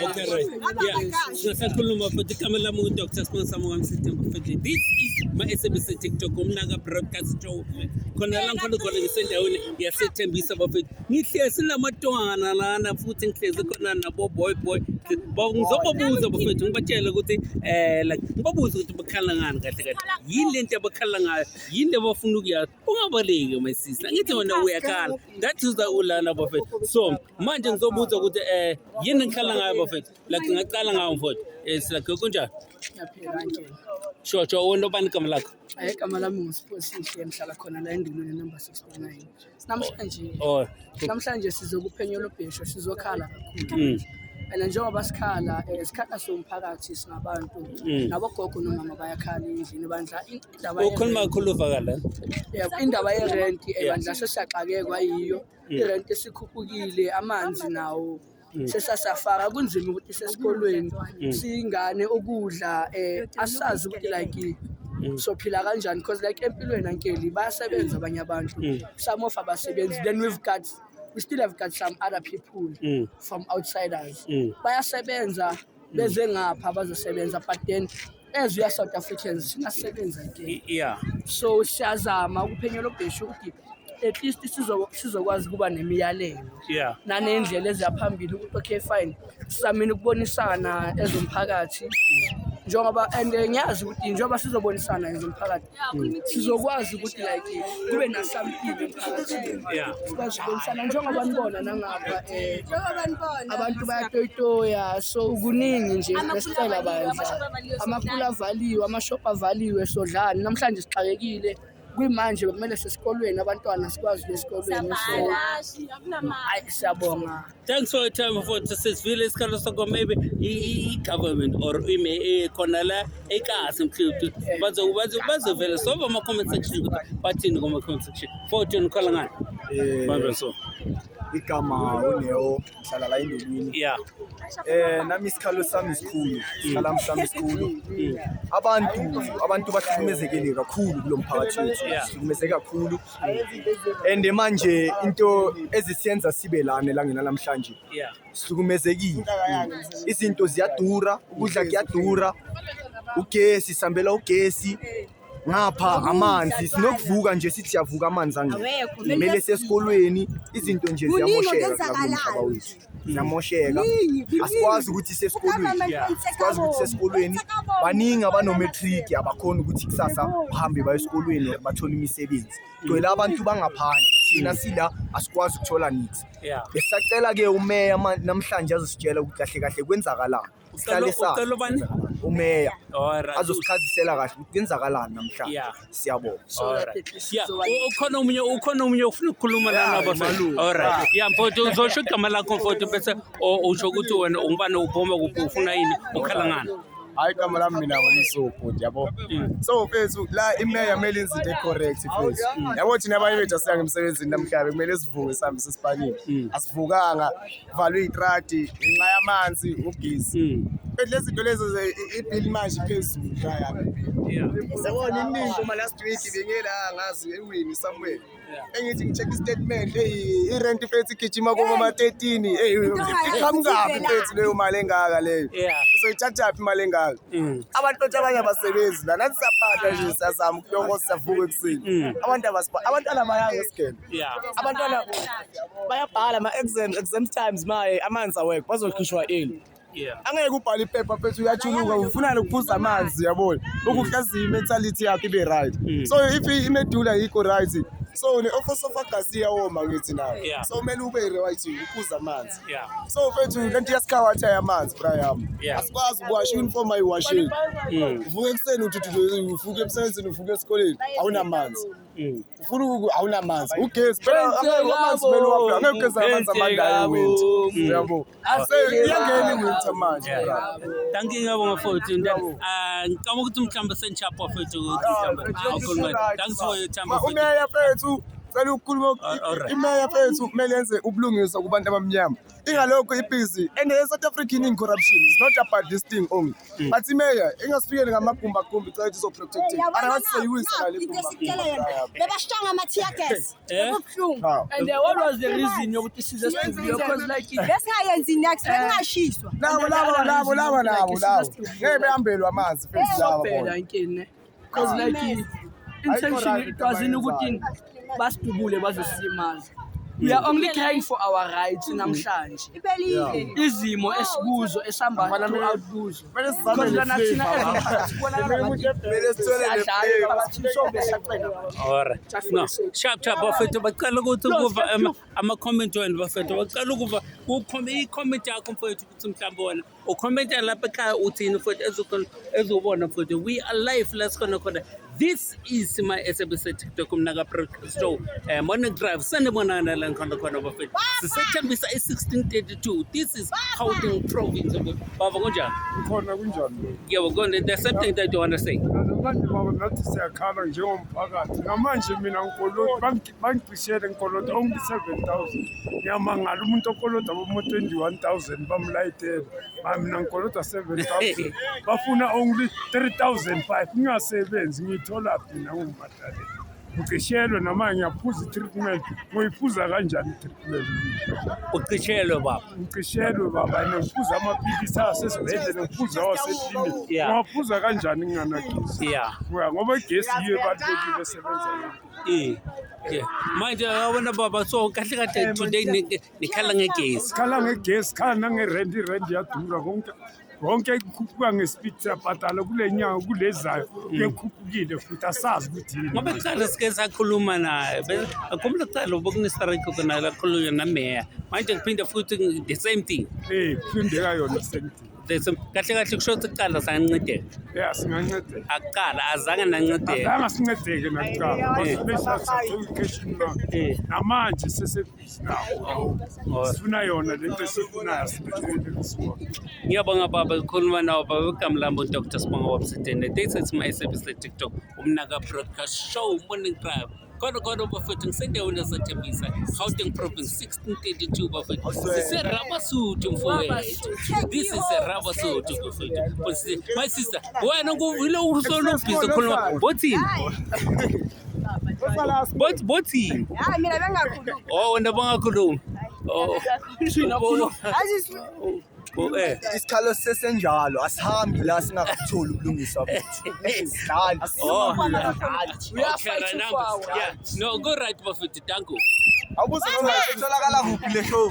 Okay, right. Yeah. Sakhuluma futhi igama lami uDr. Sponsor wami September 15. This is my SABC TikTok umnaka broadcast show. Khona la ngikhona ngisendaweni yasethembisa bafethu. Ngihlezi namatwana lana futhi ngihlezi khona nabo boy. Ngizobabuza bafethu ngibatshela ukuthi like ngibabuza ukuthi bakhala ngani kahle. Yini lento abakhala ngayo? Yini abafuna ukuyazi? Ungabaleki my sister. Ngithi wena uyakhala. That is the ulana bafethu. So manje ngizobuza ukuthi yini ngikhala ngayo bafethu. Like ngaqala ngayo mfowethu. Like kunjani? Ngiyaphila nje. Sure wena ubani igama lakho? Igama lami nguSiphosihle ngihlala khona la endulweni number 69. Namhlanje sizokuphenyo lobhesho sizokhala kakhulu. And njengoba sikhala isikhala somphakathi singabantu nabogogo nomama bayakhala endlini bandla indaba ukhuluma kakhulu uvakala. Yeah, indaba yerent ebandla sesiyaxakekwa yiyo. Irent esikhuphukile amanzi nawo sesasafaka kunzima ukuthi sesikolweni singane ukudla asazi ukuthi like sophila kanjani because like empilweni ankeli bayasebenza abanye abantu some of abasebenzi then we still have got some other people from outsiders bayasebenza beze ngapha bazosebenza but then as we are South Africans sinasebenza again. Yeah, so siyazama ukuphenyo lobhesho ukuthi at least sizokwazi kuba nemiyalelo nanendlela eziyaphambili ukuthi okay fine sizamini ukubonisana ezomphakathi njengoba and ngiyazi ukuthi njengoba sizobonisana ezomphakathi sizokwazi ukuthi like kube na something emphakathini sikwazi ukubonisana njengoba nibona nangapha abantu bayatoyitoya so kuningi nje nesicela bandla amakhulu avaliwe amashop avaliwe sodlani namhlanje sixakekile kuyimanje kumele sesikolweni abantwana sikwazi esikolweni so siyabonga. Thanks for your time for sesivile isikalo sakho maybe i-government or khona la ekasi mhlawumbe bazovela sova ama comment section bathini kuma comment section futhi nikhola ngani bambe so igama uNeo ngihlala la endulwini. Yeah, nami isikhalo sami isikhulu sihlala mhlawumbe isikhulu abantu bahlukumezekile kakhulu kulomphakathi wethu bahlukumezeke kakhulu and manje into ezisiyenza sibe lana la ngena namhlanje sihlukumezekile izinto ziyadura ukudla kuyadura ugesi sambela ugesi ngapha amanzi sinokuvuka nje sithi siyavuka amanzi angeke kumele sesikolweni izinto nje ziyamosheka kulomhlaba wethu ziyamosheka asikwazi ukuthi sesikolweni baningi abanometric abakhona ukuthi kusasa bahambe baye esikolweni bathola imisebenzi gcwele abantu bangaphandle thina sila asikwazi ukuthola nithi besacela ke umeya namhlanje azositshela ukuthi kahle kwenzakalana sihlale ucela bani umeya azosichazisela kahle ukuthi kwenzakalana namhlanje siyabonga. ukhona umunye ufuna ukukhuluma lana bafethu. Alright, mfowethu uzosho igama lakho mfowethu bese usho ukuthi wena ungubani uphoma kuphi ufuna yini ukhala ngani. Hayi igama lami mina ngisophuti yabo. So mfethu la imeya kumele izinto correct mfethu. Yabo thina abanye bethu asiyange emsebenzini namhlanje kumele sivuke sihambe sesipanini. Asivukanga valwe itradi inxa yamanzi ugesi. Lezi zinto lezi ibill manje phezulu yami. Sabona iningi uma last week bengela ngazi ewini somewhere. Engithi ngicheck statement irent mfethu igijima kuma 13 iqhamukapi mfethu leyo mali engaka leyo. So ithatha imali engaka. Abantu abanye abasebenzi la nathi saphatha nje siyazama ukuyongo sisavuka ekuseni. Abantwana bayanga scale. Abantwana bayabhala ama exam times maye amanzi awekho bazokhishwa early. Angeke ubhale iphepha phethu uyachuluka ufuna ukuphuza amanzi yabona ukuhlaziya mentality yakhe ibe right. So if imedula yikho right so ne-office of agasi iyawoma ngithi nayo so kumele ube right uphuza amanzi. So mfethu lento yasikhawathi amanzi bra yami asikwazi ukuwasha uniform ayiwasheni uvuka ekuseni uthi uvuka emsebenzini uvuka esikoleni awunamanzi ufuna awunamanzi ugesi phela amanzi kumele uwaphela angeke ugeza amanzi amandayo winter yabo iyangena winter manje bra. Thank you ngabonga mfowethu ngicabanga ukuthi mhlawumbe senchapha mfowethu ukuthi mhlawumbe awukhuluma. Thanks for your time mfowethu. Cela ukukhuluma imeya fethu kumele yenze ubulungiswa kubantu abamnyama. Ingalokho ibhizi and South African in corruption is not about this thing only. But imeya ingasifikele ngamagumba gumbi cela izo protect. Arawathi seyiwisa ngale gumba. Bebashanga ama-tear gas. Kubuhlungu. And what was the reason yokuthi size studio? Because like Besingayenzi next bengashiswa. Labo. Ngeke behambelwe amanzi fethu lawa. phela inkini. Because like intention it wasn't ukuthi basidubule bazosimaza. We are only crying for our rights namhlanje. Ibelile. Izimo esikuzo esihamba throughout kuzo. Kumele sizame Alright. No. Sharp bafethu baqala ukuthi ukuva ama-comment wenu bafethu baqala ukuva i-comment yakho mfethu ukuthi mhlawumbe wona ukhomenta lapha ekhaya uthini mfethu ezobona mfethu we are live la sikhona khona. This is my SABC TikTok Umnaga Broadcast Show. Morning Drive sanibonana la nkhona khona bafethu sisethembisa i-1632. This is Gauteng province. Baba kunjani? Khona kunjani? Yebo konke there's something that you want to say. Manje baba nathi siyakhala njengomphakathi. Namanje mina ngikolota bangicishele ngikolota only 7,000. Ngiyamangala umuntu okolota bomo 21,000 bamlayitela. Mina ngikolota 7,000. Bafuna only 3,500 ngingasebenzi ngithola mina ngumbatale. Ukishelwe noma ngiyaphuza i-treatment ngoyiphuza kanjani i-treatment Uqishelwe baba. ngikishelwe baba ngiphuza amaphilisi asesibhedlela ngiphuza waseclinic ngiyaphuza kanjani nginganagesi ngoba igesi yiyo ebalulekile esebenza Yeah. Manje awona baba so kahle today nikhala ngegesi. khala ngegesi khala nangerent irent yadura konke kukhuphuka ngespeed siyabhadala kule nyanga kulezayo kuyekhuphukile futhi asazi ukuthi yini. Ngoba kuqala sike sakhuluma naye akhumbula kuqala bokunesareko khona la khulunywa nameya manje kuphinde futhi the same thing Kuphindeka yona same thing. kahle kusho ukuthi kuqala sangancedeka Singancedeka. akuqala azange nancedeka Azange sincedeke nakuqala special certification namanje sesebhizi nawo sifuna yona lento esifunayo sibethele ngiyabonga baba ukukhuluma nawo baba uGamlambo Dr. Sibonga Wabsitene. This is my SABC TikTok Umnaga Broadcast Show Morning Drive. Khona bafethu ngisendaweni yaseThembisa Gauteng province 1632 bafethu siserabasuthu mfowethu. This is a rabasuthu bafethu. My sister wena nguvile usolo ubhizi khuluma bothini bothini Hayi mina bengakhulumi. oh wena bangakhuluma Isikhalo sesenjalo asihambi la singakakutholi ubulungiswa bethu. Sidlali. we are fighting for our yeah no go right bafethu thank you Awubuze noma itholakala kuphi le show.